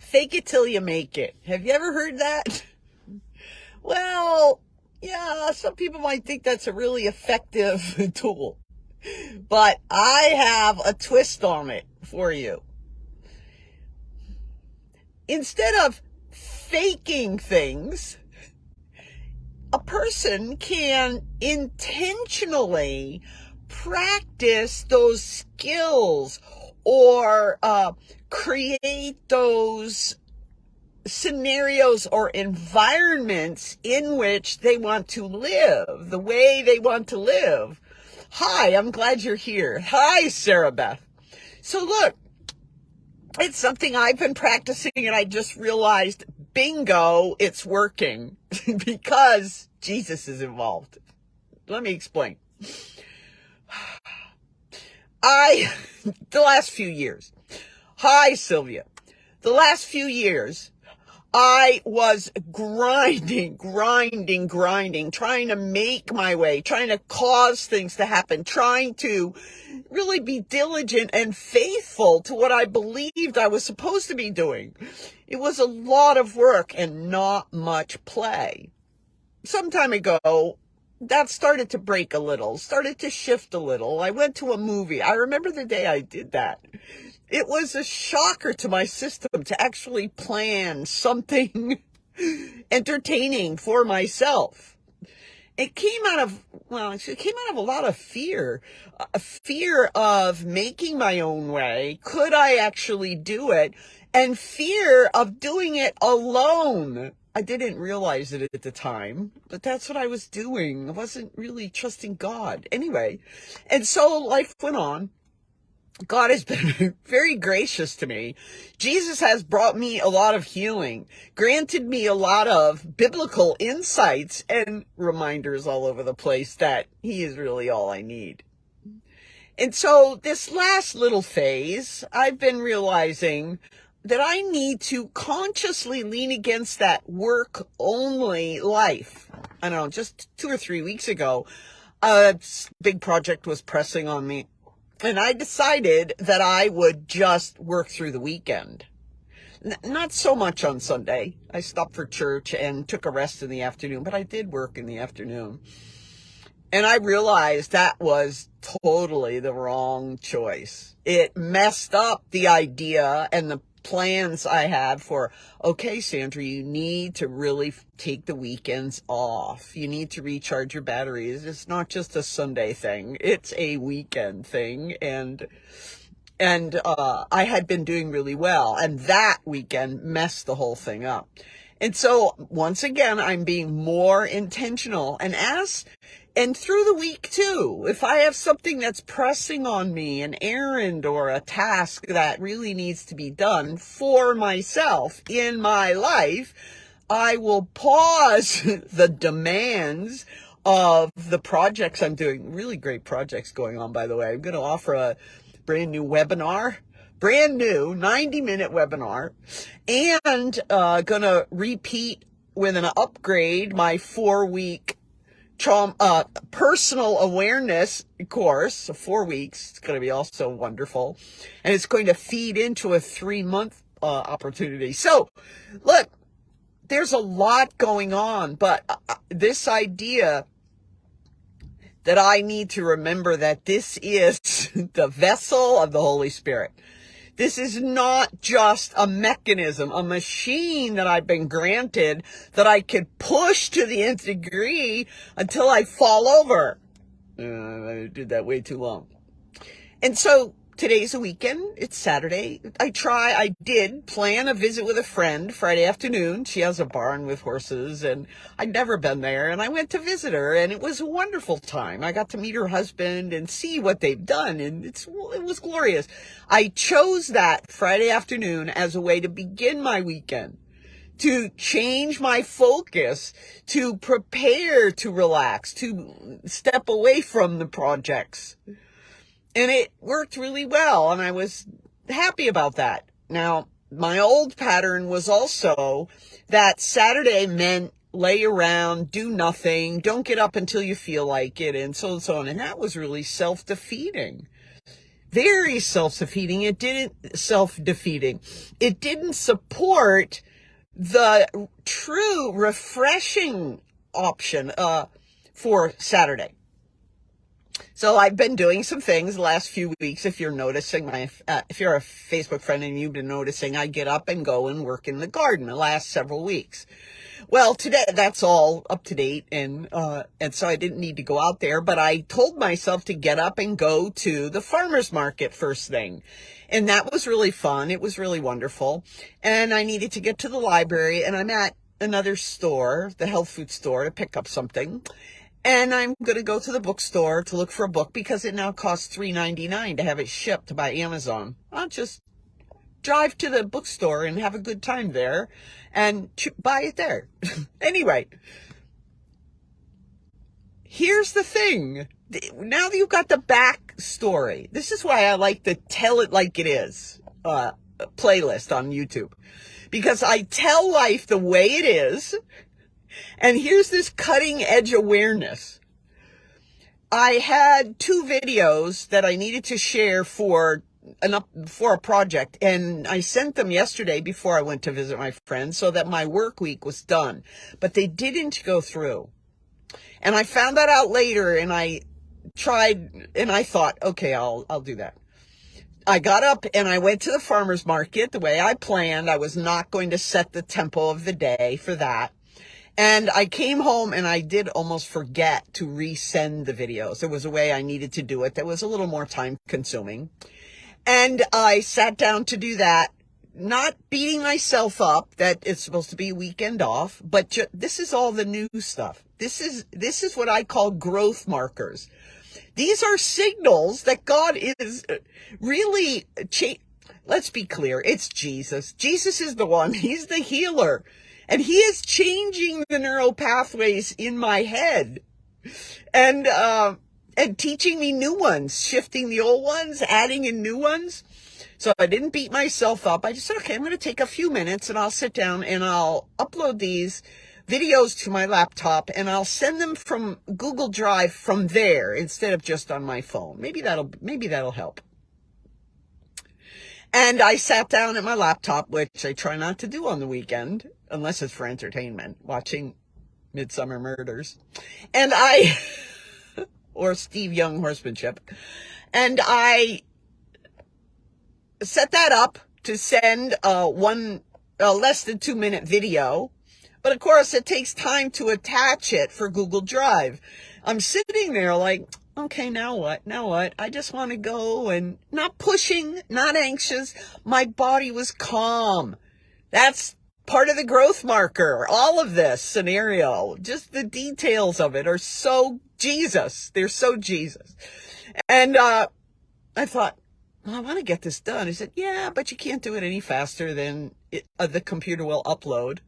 Fake it till you make it. Have you ever heard that? Well, yeah, some people might think that's a really effective tool, but I have a twist on it for you. Instead of faking things, a person can intentionally practice those skills or create those scenarios or environments in which they want to live, the way they want to live. Hi, I'm glad you're here. Hi, Sarah Beth. So look, it's something I've been practicing and I just realized, bingo, it's working because Jesus is involved. Let me explain. The last few years, hi, Sylvia. The last few years, I was grinding, trying to make my way, trying to cause things to happen, trying to really be diligent and faithful to what I believed I was supposed to be doing. It was a lot of work and not much play. Some time ago, that started to break a little, started to shift a little. I went to a movie. I remember the day I did that. It was a shocker to my system to actually plan something entertaining for myself. It came out of a lot of fear, a fear of making my own way. Could I actually do it? And fear of doing it alone. I didn't realize it at the time, but that's what I was doing. I wasn't really trusting God. Anyway, and so life went on. God has been very gracious to me. Jesus has brought me a lot of healing, granted me a lot of biblical insights and reminders all over the place that he is really all I need. And so this last little phase, I've been realizing that I need to consciously lean against that work-only life. I don't know, just 2 or 3 weeks ago, a big project was pressing on me. And I decided that I would just work through the weekend. Not so much on Sunday. I stopped for church and took a rest in the afternoon, but I did work in the afternoon. And I realized that was totally the wrong choice. It messed up the idea and the plans I had for, okay, Sandra, you need to really take the weekends off. You need to recharge your batteries. It's not just a Sunday thing. It's a weekend thing. And I had been doing really well. And that weekend messed the whole thing up. And so once again, I'm being more intentional and through the week too, if I have something that's pressing on me, an errand or a task that really needs to be done for myself in my life, I will pause the demands of the projects I'm doing. Really great projects going on, by the way. I'm going to offer a brand new 90-minute webinar, and going to repeat with an upgrade my 4-week personal awareness course, so 4 weeks. It's going to be also wonderful. And it's going to feed into a 3-month opportunity. So look, there's a lot going on, but this idea that I need to remember that this is the vessel of the Holy Spirit. This is not just a mechanism, a machine that I've been granted that I could push to the nth degree until I fall over. I did that way too long. And so today's a weekend. It's Saturday. I did plan a visit with a friend Friday afternoon. She has a barn with horses and I'd never been there. And I went to visit her and it was a wonderful time. I got to meet her husband and see what they've done. And it was glorious. I chose that Friday afternoon as a way to begin my weekend, to change my focus, to prepare to relax, to step away from the projects. And it worked really well, and I was happy about that. Now, my old pattern was also that Saturday meant lay around, do nothing, don't get up until you feel like it, and so on. And that was really self-defeating. very self-defeating. Self-defeating. It didn't support the true refreshing option for Saturday. So I've been doing some things the last few weeks. If you're noticing, if you're a Facebook friend and you've been noticing, I get up and go and work in the garden the last several weeks. Well, today that's all up to date, and so I didn't need to go out there, but I told myself to get up and go to the farmer's market first thing. And that was really fun. It was really wonderful. And I needed to get to the library, and I'm at another store, the health food store, to pick up something. And I'm going to go to the bookstore to look for a book because it now costs $3.99 to have it shipped by Amazon. I'll just drive to the bookstore and have a good time there and buy it there. Anyway, here's the thing. Now that you've got the backstory, this is why I like the Tell It Like It Is playlist on YouTube. Because I tell life the way it is. And here's this cutting edge awareness. I had 2 videos that I needed to share for a project, and I sent them yesterday before I went to visit my friend so that my work week was done, but they didn't go through. And I found that out later, and I tried, and I thought, okay, I'll do that. I got up and I went to the farmer's market the way I planned. I was not going to set the tempo of the day for that. And I came home and I did almost forget to resend the videos. There was a way I needed to do it that was a little more time consuming. And I sat down to do that, not beating myself up that it's supposed to be a weekend off, but this is all the new stuff. This is what I call growth markers. These are signals that God is really, let's be clear, it's Jesus. Jesus is the one. He's the healer. And he is changing the neural pathways in my head and teaching me new ones, shifting the old ones, adding in new ones. So I didn't beat myself up. I just said, okay, I'm going to take a few minutes and I'll sit down and I'll upload these videos to my laptop and I'll send them from Google Drive from there instead of just on my phone. Maybe that'll help. And I sat down at my laptop, which I try not to do on the weekend, unless it's for entertainment, watching Midsummer Murders. And or Steve Young horsemanship. And I set that up to send one less than 2-minute video. But of course, it takes time to attach it for Google Drive. I'm sitting there like, okay, now what? Now what? I just want to go, and not pushing, not anxious. My body was calm. That's part of the growth marker. All of this scenario, just the details of it are so Jesus. They're so Jesus. And I thought, well, I want to get this done. He said, yeah, but you can't do it any faster than the computer will upload.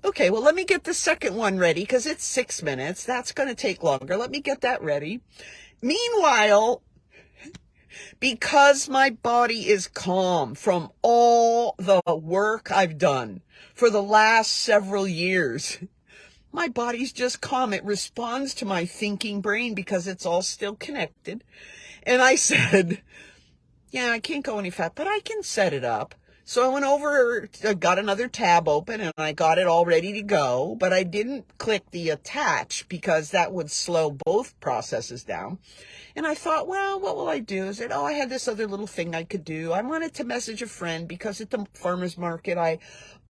Okay, well, let me get the second one ready because it's 6 minutes. That's going to take longer. Let me get that ready. Meanwhile, because my body is calm from all the work I've done for the last several years, my body's just calm. It responds to my thinking brain because it's all still connected. And I said, yeah, I can't go any faster, but I can set it up. So I went over, got another tab open, and I got it all ready to go, but I didn't click the attach because that would slow both processes down. And I thought, well, what will I do? I said, I had this other little thing I could do. I wanted to message a friend because at the farmer's market, I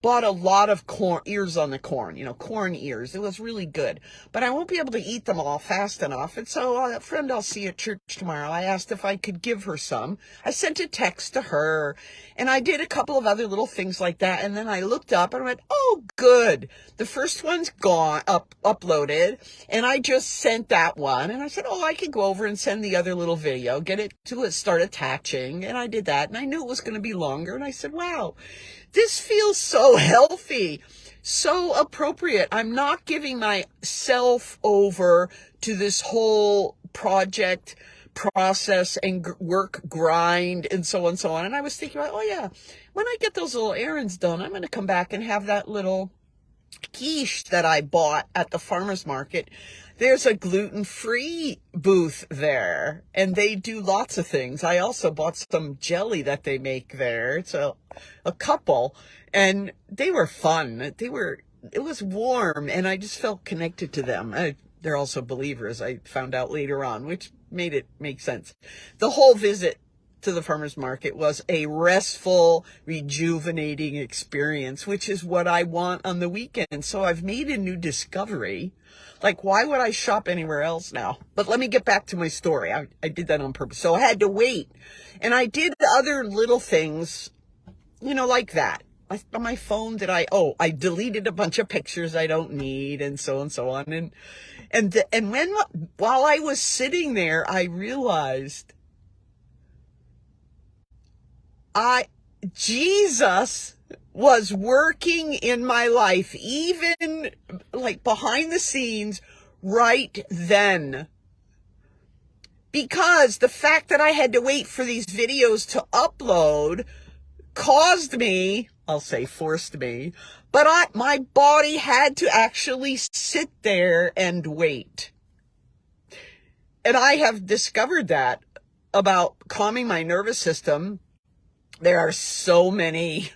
bought a lot of ears on the corn, corn ears. It was really good, but I won't be able to eat them all fast enough. And so a friend I'll see at church tomorrow, I asked if I could give her some. I sent a text to her, and I did a couple of other little things like that. And then I looked up and I went, oh, good. The first one's gone, uploaded, and I just sent that one. And I said, I could go over and send the other little video, get it to start attaching. And I did that, and I knew it was going to be longer. And I said, wow, this feels so healthy, so appropriate. I'm not giving myself over to this whole project process and work grind and so on and so on. And I was thinking about, when I get those little errands done, I'm going to come back and have that little quiche that I bought at the farmer's market There's a gluten-free booth there, and they do lots of things. I also bought some jelly that they make there. It's a couple, and they were fun. It was warm, and I just felt connected to them. They're also believers, I found out later on, which made it make sense. The whole visit to the farmer's market was a restful, rejuvenating experience, which is what I want on the weekend. So I've made a new discovery. Like, why would I shop anywhere else now? But let me get back to my story. I did that on purpose. So I had to wait. And I did other little things, like that. On my phone, I deleted a bunch of pictures I don't need, and so on. While I was sitting there, I realized Jesus was working in my life, even like behind the scenes right then. Because the fact that I had to wait for these videos to upload caused me, forced me, but my body had to actually sit there and wait. And I have discovered that about calming my nervous system. There are so many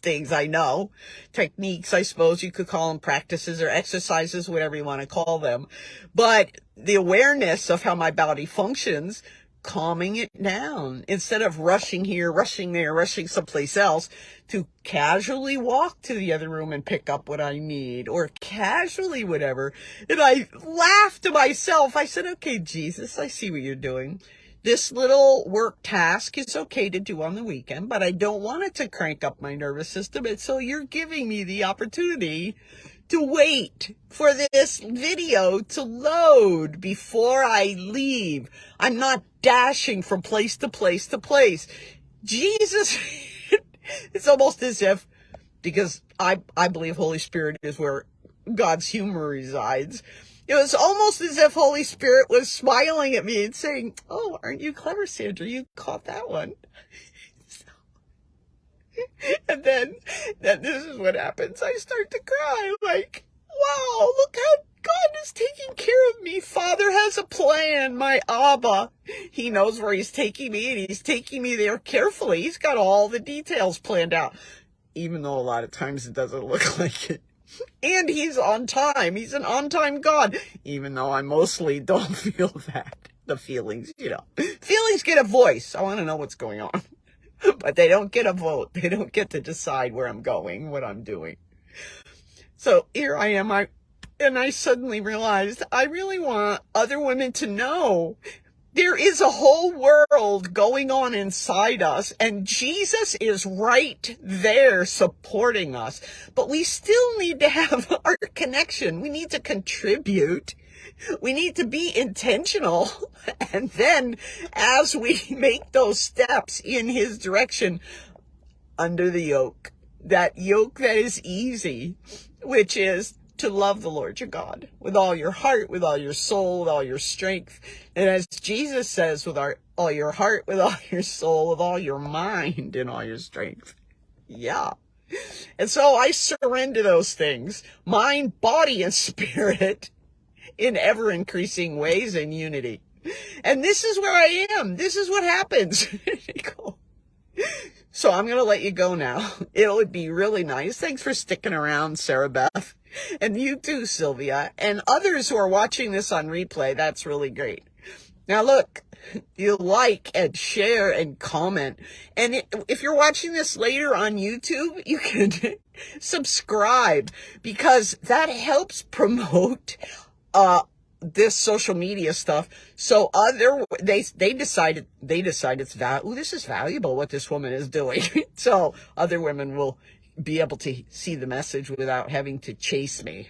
things I know, techniques, I suppose you could call them, practices or exercises, whatever you want to call them. But the awareness of how my body functions, calming it down instead of rushing here, rushing there, rushing someplace else, to casually walk to the other room and pick up what I need, or casually whatever. And I laughed to myself. I said, okay, Jesus, I see what you're doing. This little work task is okay to do on the weekend, but I don't want it to crank up my nervous system. And so you're giving me the opportunity to wait for this video to load before I leave. I'm not dashing from place to place to place. Jesus, it's almost as if, because I believe Holy Spirit is where God's humor resides. It was almost as if Holy Spirit was smiling at me and saying, oh, aren't you clever, Sandra? You caught that one. And then this is what happens. I start to cry. Like, wow, look how God is taking care of me. Father has a plan. My Abba, he knows where he's taking me, and he's taking me there carefully. He's got all the details planned out, even though a lot of times it doesn't look like it. And he's on time. He's an on-time God, even though I mostly don't feel that. The feelings, Feelings get a voice. I want to know what's going on. But they don't get a vote. They don't get to decide where I'm going, what I'm doing. So here I am. I suddenly realized I really want other women to know there is a whole world going on inside us, and Jesus is right there supporting us. But we still need to have our connection. We need to contribute. We need to be intentional. And then as we make those steps in his direction, under the yoke that is easy, which is to love the Lord your God with all your heart, with all your soul, with all your strength. And as Jesus says, with all your heart, with all your soul, with all your mind and all your strength. Yeah. And so I surrender those things, mind, body, and spirit, in ever increasing ways in unity. And this is where I am. This is what happens. So I'm going to let you go now. It would be really nice. Thanks for sticking around, Sarah Beth. And you too, Sylvia. And others who are watching this on replay, that's really great. Now look, you like and share and comment. And if you're watching this later on YouTube, you can subscribe, because that helps promote this social media stuff. So they decide it's this is valuable, what this woman is doing. So other women will be able to see the message without having to chase me.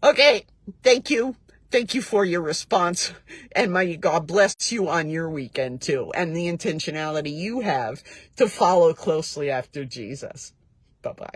Okay, thank you. Thank you for your response, and may God bless you on your weekend too, and the intentionality you have to follow closely after Jesus. Bye-bye.